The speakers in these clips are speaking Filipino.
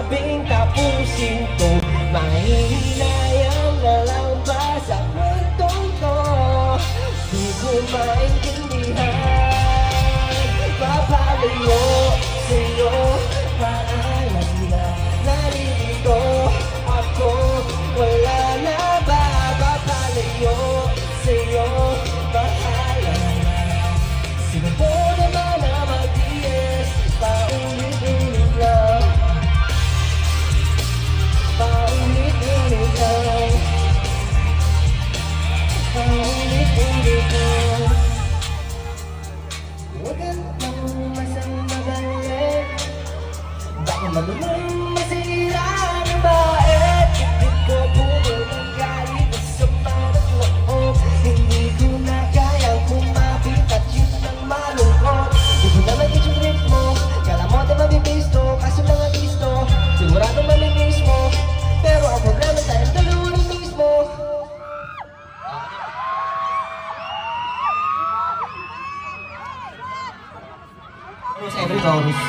sinasabing tapusin to. Mahihinayang na lang ba sa kwentong to? Di ko maintindihan. Papalayo sa'yo, paalam na. Naririto ako, wala na ba? Papalayo sa'yo, paalam na. Sino po naman na mag-iis? Paulit-ulit lang. Paulit-ulit lang. Paulit-ulit lang. Huwag ka nang masamagalit. Baka malunong masira ng bait. Hindi ko puno ng galit at sama ng loob. Hindi ko na kayang kumapit at yun ang malungkot. Di ko na mag-get yung ritmo. Kala mo di mabibisto, kaso lang ang gusto. Sigurado mamimiss mo, pero ang problema tayong dalawa mismo. Chorus, every chorus.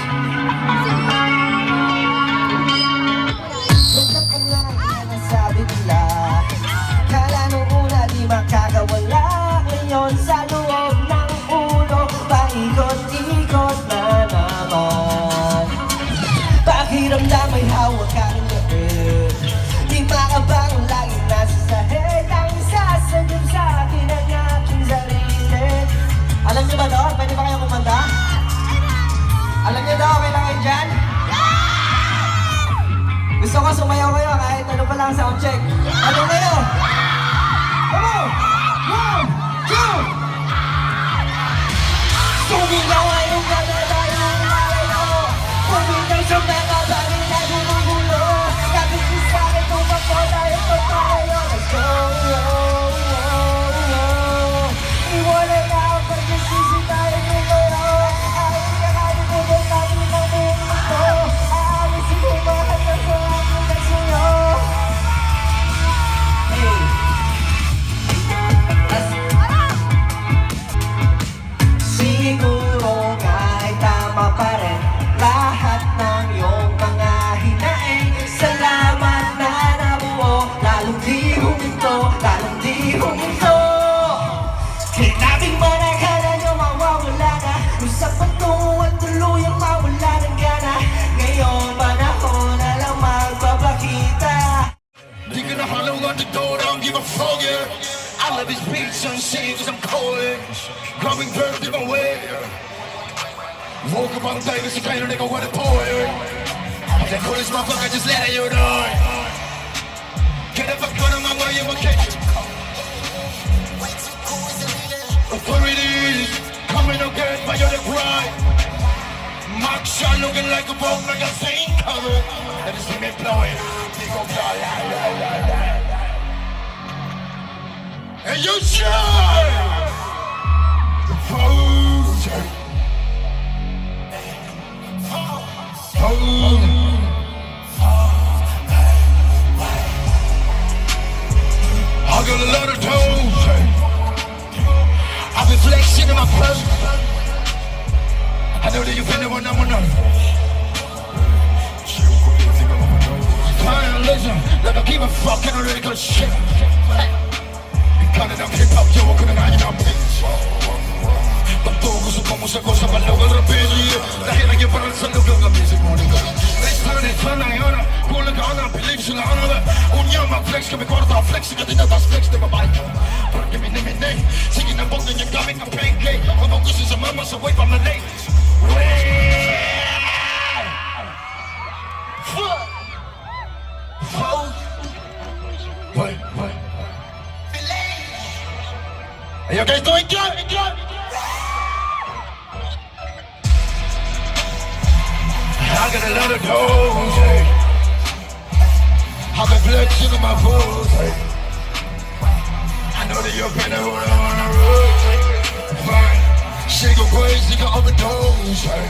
Huwag ka lang nasabi nila. Kala nung una di makakawala. Ngayon sa loob ng ulo, paikot-ikot na naman. Pakiramdam may hawak kang lapit. Di makabang laging nasa sahig. Ang sasagip sa akin ang aking sarili. Alam niyo ba doon? Pwede ba kayo kumanta? Alam niyo daw, okay lang kayo dyan? Gusto ko sumayaw kayo kahit ano pa lang sound check. Ano kayo? Come on! 1, 2! Sumigaw ngayong gana tayo ng malayo. Pumitang sa mga bagay na gumugulo. Kapit ko sa akin kung bako tayo pa tayo. Let's go! Iwala na ang pagkasisi tayo ngayon. Ay, kakain ko doon natin ang buong mundo. Aalisin ko mahal na sa akin na sa'yo. Hey! Siguro nga'y tama pa rin lahat ng iyong mga hinaing. Salamat na nabuo, lalong di huminto, lalong di huminto. Sinabing manakala nyo mawawala na. Usap ang tunguan, tuluyang mawala ng gana. Ngayon panahon na lang magpapakita. Di ka na halaw at the door, I don't give a fuck, yeah. I love this beach and shit cause I'm cold, yeah. Grabbing birds in my way, yeah. Woke up on time, it's a kind of nigga what a boy, yeah. I'm the coolest motherfucker, just letting you know. Get the fuck out of my way, you will catch it. Authorities, coming again, but you're the cry. Mark shot looking like a bone, like a saint cover. Let me see me blowing. They go fly, and you shine! Poser! I got a lot of toes. I've been flexing in my purse. I know that you've been there when I'm on earth. Fine, listen, like I keep a fucking lyrical shit. Kanan ang hip-hop, yawa ko na ngayon ang bitch. Pagtuguso ko mo sa ko sa balaw ang rapili. Dahil ang yung parang sa lugang ang music mo nung gano'n. Let's turn it, turn ang yun. Kulang ka na, believe sila ano. Unya, mag-flex kami, korta, flex. Sige, tinatas, flex, di ba bahay ko? Parang kami nimini. Sige, nabog na niyang gamit ng pancake. Kapag gusto sa mama, sa way pa malay. Wait. Are you guys doing good? I got a lot of toes, hey. I've been flexing on my foes, hey. I know that you're better when I'm on the road, fine. She go crazy, got overdose, hey.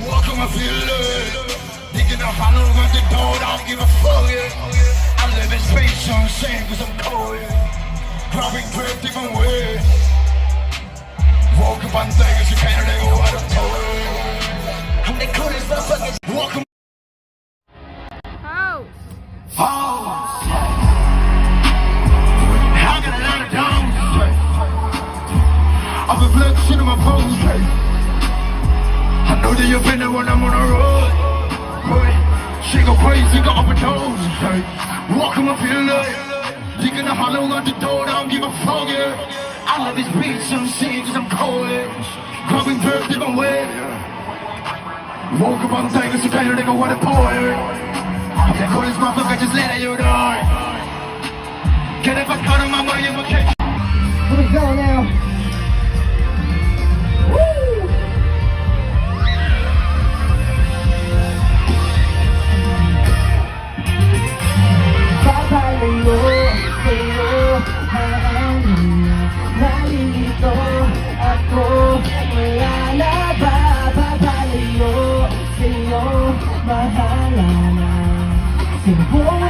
Walk on my feelings. Digging a hollow at the door, I don't give a fuck, yeah. I'm living space on the same cause I'm cold, yeah. Grabbing breath different way. Walk up on things you can't let go out of toy. I'm the coolest motherfucker. Welcome. reflection of my phone's hey. I know that you've been there when I'm on the road. Hey. She go crazy, got overdose. Hey. Walking my feel like digging the hollow out the door, I don't give a fuck, yeah. I love this beat, some shit, cause I'm cold, yeah. Coming first, different way. Woke up on the thing, so kind of nigga, what a boy. I'm the coolest motherfucker, just let it you die. Get if I cut on my money, if I catch. Here we go now. Papalayo sa'yo, maaaring nalilito ako. Wala na ba? Papalayo sa'yo, mahala na. Sinubukan